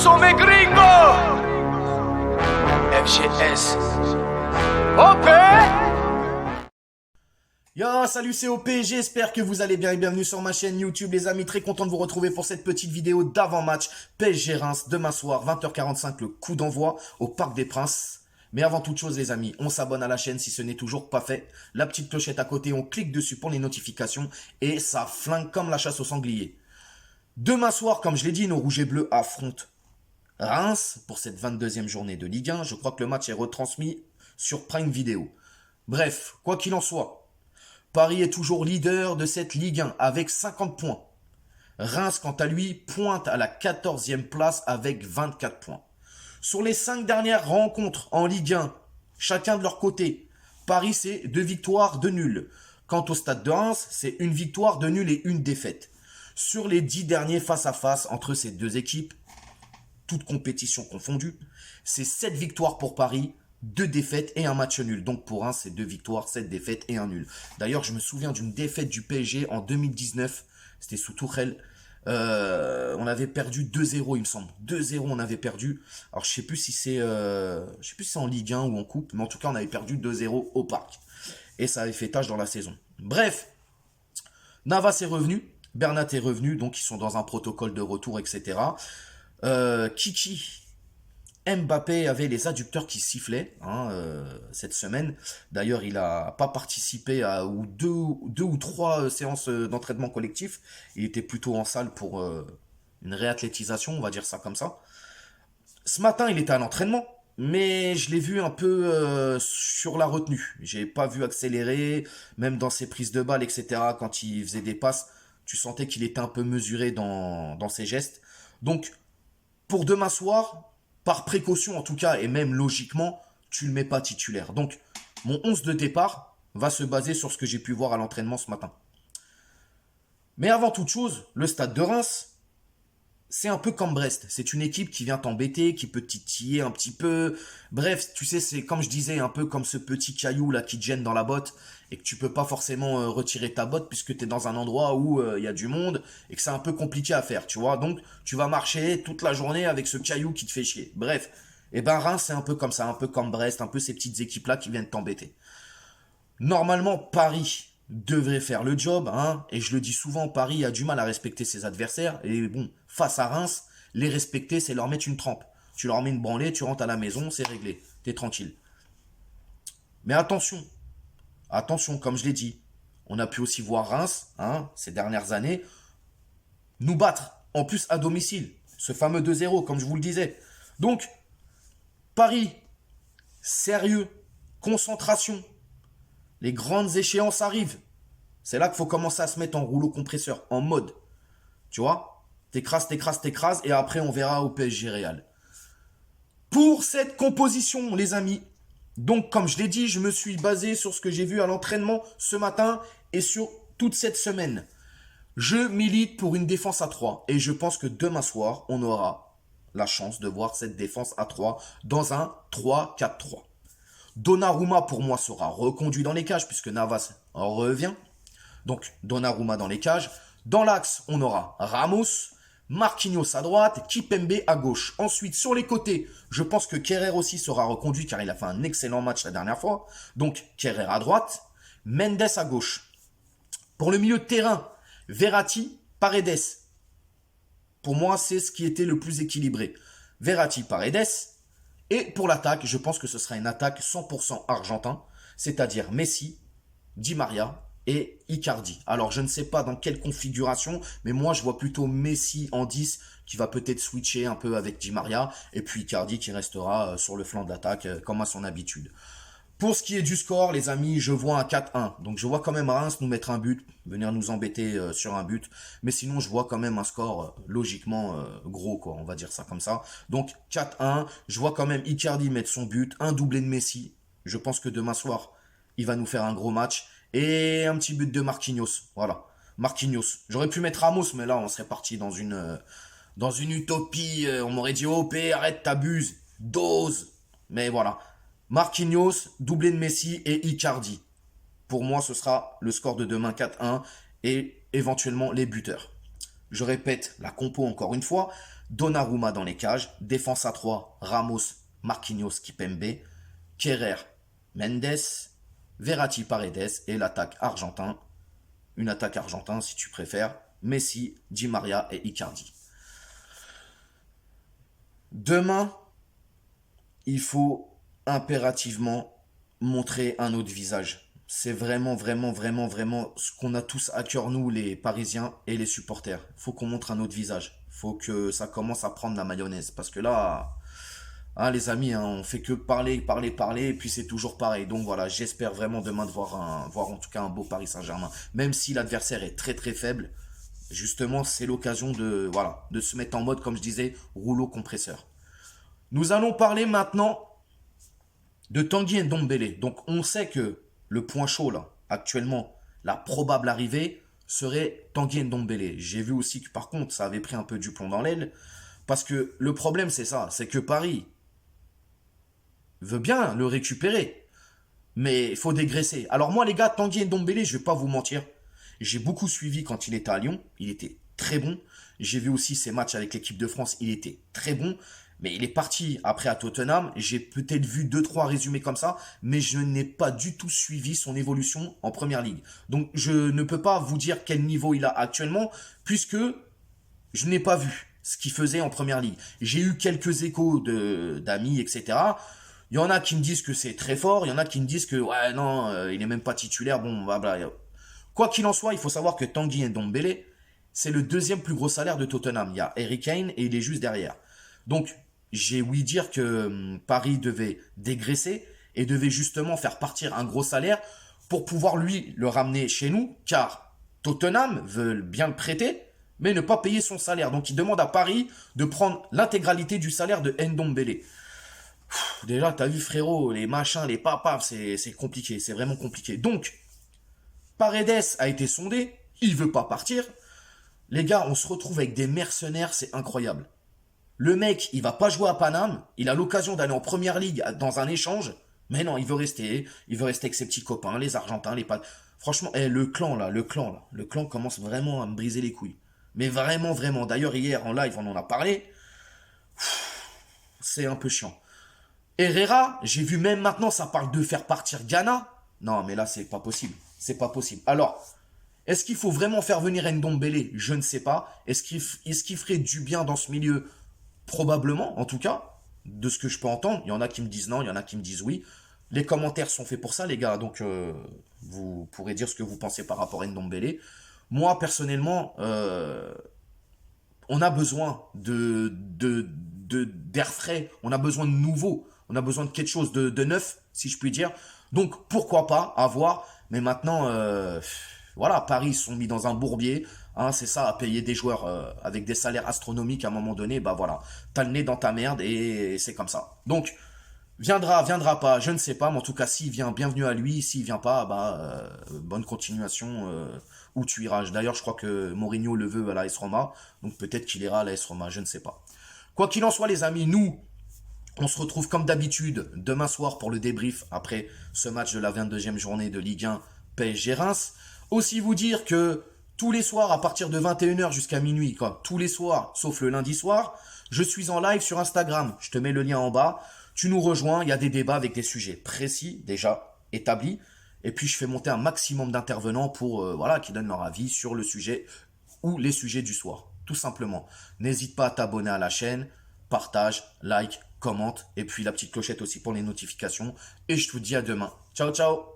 sont mes gringos. FGS. OP. Yo, salut, c'est OP, j'espère que vous allez bien et bienvenue sur ma chaîne YouTube les amis, très content de vous retrouver pour cette petite vidéo d'avant-match PSG Reims, demain soir, 20h45, le coup d'envoi au Parc des Princes. Mais avant toute chose les amis, on s'abonne à la chaîne si ce n'est toujours pas fait, la petite clochette à côté, on clique dessus pour les notifications et ça flingue comme la chasse au sanglier. Demain soir, comme je l'ai dit, nos rouges et bleus affrontent Reims pour cette 22e journée de Ligue 1, je crois que le match est retransmis sur Prime Video. Bref, quoi qu'il en soit, Paris est toujours leader de cette Ligue 1 avec 50 points. Reims, quant à lui, pointe à la 14e place avec 24 points. Sur les 5 dernières rencontres en Ligue 1, chacun de leur côté, Paris c'est 2 victoires, 2 nuls. Quant au stade de Reims, c'est 1 victoire, 2 nuls et 1 défaite. Sur les 10 derniers face-à-face entre ces deux équipes, toutes compétitions confondues, c'est 7 victoires pour Paris, 2 défaites et un match nul. Donc pour Reims, c'est 2 victoires, 7 défaites et un nul. D'ailleurs, je me souviens d'une défaite du PSG en 2019. C'était sous Tuchel. On avait perdu 2-0, il me semble. 2-0, on avait perdu. Alors, je sais plus si c'est en Ligue 1 ou en Coupe. Mais en tout cas, on avait perdu 2-0 au Parc. Et ça avait fait tâche dans la saison. Bref, Navas est revenu. Bernat est revenu. Donc, ils sont dans un protocole de retour, etc. Kiki... Mbappé avait les adducteurs qui sifflaient cette semaine. D'ailleurs, il n'a pas participé à deux ou trois séances d'entraînement collectif. Il était plutôt en salle pour une réathlétisation, on va dire ça comme ça. Ce matin, il était à l'entraînement, mais je l'ai vu un peu sur la retenue. J'ai pas vu accélérer, même dans ses prises de balles, etc. Quand il faisait des passes, tu sentais qu'il était un peu mesuré dans ses gestes. Donc, pour demain soir, par précaution en tout cas, et même logiquement, tu le mets pas titulaire. Donc, mon 11 de départ va se baser sur ce que j'ai pu voir à l'entraînement ce matin. Mais avant toute chose, le stade de Reims, c'est un peu comme Brest. C'est une équipe qui vient t'embêter, qui peut titiller un petit peu. Bref, tu sais, c'est comme je disais, un peu comme ce petit caillou là qui te gêne dans la botte et que tu peux pas forcément retirer ta botte puisque tu es dans un endroit où il y a du monde et que c'est un peu compliqué à faire, tu vois. Donc, tu vas marcher toute la journée avec ce caillou qui te fait chier. Bref, et ben Reims, c'est un peu comme ça, un peu comme Brest, un peu ces petites équipes là qui viennent t'embêter. Normalement, Paris devrait faire le job, et je le dis souvent, Paris a du mal à respecter ses adversaires, et bon, face à Reims, les respecter, c'est leur mettre une trempe. Tu leur mets une branlée, tu rentres à la maison, c'est réglé, t'es tranquille. Mais attention, comme je l'ai dit, on a pu aussi voir Reims, ces dernières années, nous battre, en plus à domicile, ce fameux 2-0, comme je vous le disais. Donc, Paris, sérieux, concentration, les grandes échéances arrivent. C'est là qu'il faut commencer à se mettre en rouleau compresseur, en mode. Tu vois, t'écrases, et après on verra au PSG Real. Pour cette composition, les amis, donc comme je l'ai dit, je me suis basé sur ce que j'ai vu à l'entraînement ce matin et sur toute cette semaine. Je milite pour une défense à 3 et je pense que demain soir, on aura la chance de voir cette défense à 3 dans un 3-4-3. Donnarumma, pour moi, sera reconduit dans les cages puisque Navas revient. Donc, Donnarumma dans les cages. Dans l'axe, on aura Ramos, Marquinhos à droite, Kipembe à gauche. Ensuite, sur les côtés, je pense que Kerrer aussi sera reconduit car il a fait un excellent match la dernière fois. Donc, Kerrer à droite, Mendes à gauche. Pour le milieu de terrain, Verratti, Paredes. Pour moi, c'est ce qui était le plus équilibré. Verratti, Paredes. Et pour l'attaque, je pense que ce sera une attaque 100% argentin, c'est-à-dire Messi, Di Maria et Icardi. Alors, je ne sais pas dans quelle configuration, mais moi, je vois plutôt Messi en 10 qui va peut-être switcher un peu avec Di Maria et puis Icardi qui restera sur le flanc de l'attaque comme à son habitude. Pour ce qui est du score, les amis, je vois un 4-1. Donc, je vois quand même Reims nous mettre un but, venir nous embêter sur un but. Mais sinon, je vois quand même un score logiquement gros, quoi. On va dire ça comme ça. Donc, 4-1. Je vois quand même Icardi mettre son but, un doublé de Messi. Je pense que demain soir, il va nous faire un gros match. Et un petit but de Marquinhos. Voilà. Marquinhos. J'aurais pu mettre Ramos, mais là, on serait parti dans une utopie. On m'aurait dit, OP, arrête, t'abuses. Dose. Mais voilà. Marquinhos, doublé de Messi et Icardi. Pour moi, ce sera le score de demain 4-1 et éventuellement les buteurs. Je répète la compo encore une fois. Donnarumma dans les cages. Défense à 3. Ramos, Marquinhos, Kipembe. Kerrer, Mendes. Verratti, Paredes. Et l'attaque argentin. Une attaque argentin si tu préfères. Messi, Di Maria et Icardi. Demain, il faut impérativement montrer un autre visage. C'est vraiment ce qu'on a tous à cœur, nous, les Parisiens et les supporters. Il faut qu'on montre un autre visage. Il faut que ça commence à prendre la mayonnaise. Parce que là, hein, les amis, hein, on fait que parler, et puis c'est toujours pareil. Donc voilà, j'espère vraiment demain de voir en tout cas un beau Paris Saint-Germain. Même si l'adversaire est très faible, justement, c'est l'occasion de se mettre en mode, comme je disais, rouleau compresseur. Nous allons parler maintenant de Tanguy Ndombele. Donc on sait que le point chaud là, actuellement, la probable arrivée serait Tanguy Ndombele. J'ai vu aussi que par contre ça avait pris un peu du plomb dans l'aile. Parce que le problème c'est ça, c'est que Paris veut bien le récupérer. Mais il faut dégraisser. Alors moi les gars, Tanguy Ndombele, je vais pas vous mentir. J'ai beaucoup suivi quand il était à Lyon. Il était très bon. J'ai vu aussi ses matchs avec l'équipe de France. Il était très bon. Mais il est parti après à Tottenham. J'ai peut-être vu 2-3 résumés comme ça, mais je n'ai pas du tout suivi son évolution en première ligue. Donc je ne peux pas vous dire quel niveau il a actuellement, puisque je n'ai pas vu ce qu'il faisait en première ligue. J'ai eu quelques échos d'amis, etc. Il y en a qui me disent que c'est très fort, il y en a qui me disent que ouais non, il n'est même pas titulaire. Bon, voilà. Quoi qu'il en soit, il faut savoir que Tanguy Ndombele, c'est le deuxième plus gros salaire de Tottenham. Il y a Harry Kane et il est juste derrière. Donc j'ai ouï dire que Paris devait dégraisser et devait justement faire partir un gros salaire pour pouvoir lui le ramener chez nous, car Tottenham veut bien le prêter, mais ne pas payer son salaire. Donc il demande à Paris de prendre l'intégralité du salaire de Ndombele. Déjà, t'as vu frérot, les machins, les papas, c'est compliqué, c'est vraiment compliqué. Donc, Paredes a été sondé, il veut pas partir. Les gars, on se retrouve avec des mercenaires, c'est incroyable. Le mec, il va pas jouer à Paname, il a l'occasion d'aller en première ligue dans un échange, mais non, il veut rester avec ses petits copains, les Argentins, les Pat. Franchement, le clan commence vraiment à me briser les couilles. Mais vraiment. D'ailleurs, hier en live, on en a parlé. C'est un peu chiant. Herrera, j'ai vu même maintenant, ça parle de faire partir Ghana. Non, mais là, c'est pas possible. C'est pas possible. Alors, est-ce qu'il faut vraiment faire venir Ndombele? Je ne sais pas. Est-ce qu'il ferait du bien dans ce milieu? Probablement, en tout cas, de ce que je peux entendre. Il y en a qui me disent non, il y en a qui me disent oui. Les commentaires sont faits pour ça, les gars. Donc, vous pourrez dire ce que vous pensez par rapport à Ndombele. Moi, personnellement, on a besoin d'air frais. On a besoin de nouveau. On a besoin de quelque chose de neuf, si je puis dire. Donc, pourquoi pas avoir. Mais maintenant, voilà, Paris, ils se sont mis dans un bourbier. Hein, c'est ça, à payer des joueurs avec des salaires astronomiques à un moment donné. Bah voilà, t'as le nez dans ta merde et c'est comme ça. Donc, viendra pas, je ne sais pas. Mais en tout cas, s'il vient, bienvenue à lui. S'il vient pas, bah bonne continuation où tu iras. D'ailleurs, je crois que Mourinho le veut à la AS Roma. Donc peut-être qu'il ira à la AS Roma, je ne sais pas. Quoi qu'il en soit, les amis, nous, on se retrouve comme d'habitude demain soir pour le débrief après ce match de la 22e journée de Ligue 1 PSG Reims. Aussi vous dire que tous les soirs à partir de 21h jusqu'à minuit, quoi, tous les soirs sauf le lundi soir, je suis en live sur Instagram. Je te mets le lien en bas. Tu nous rejoins, il y a des débats avec des sujets précis déjà établis. Et puis je fais monter un maximum d'intervenants pour voilà, qui donnent leur avis sur le sujet ou les sujets du soir. Tout simplement. N'hésite pas à t'abonner à la chaîne, partage, like, commente, et puis la petite clochette aussi pour les notifications. Et je te dis à demain. Ciao, ciao!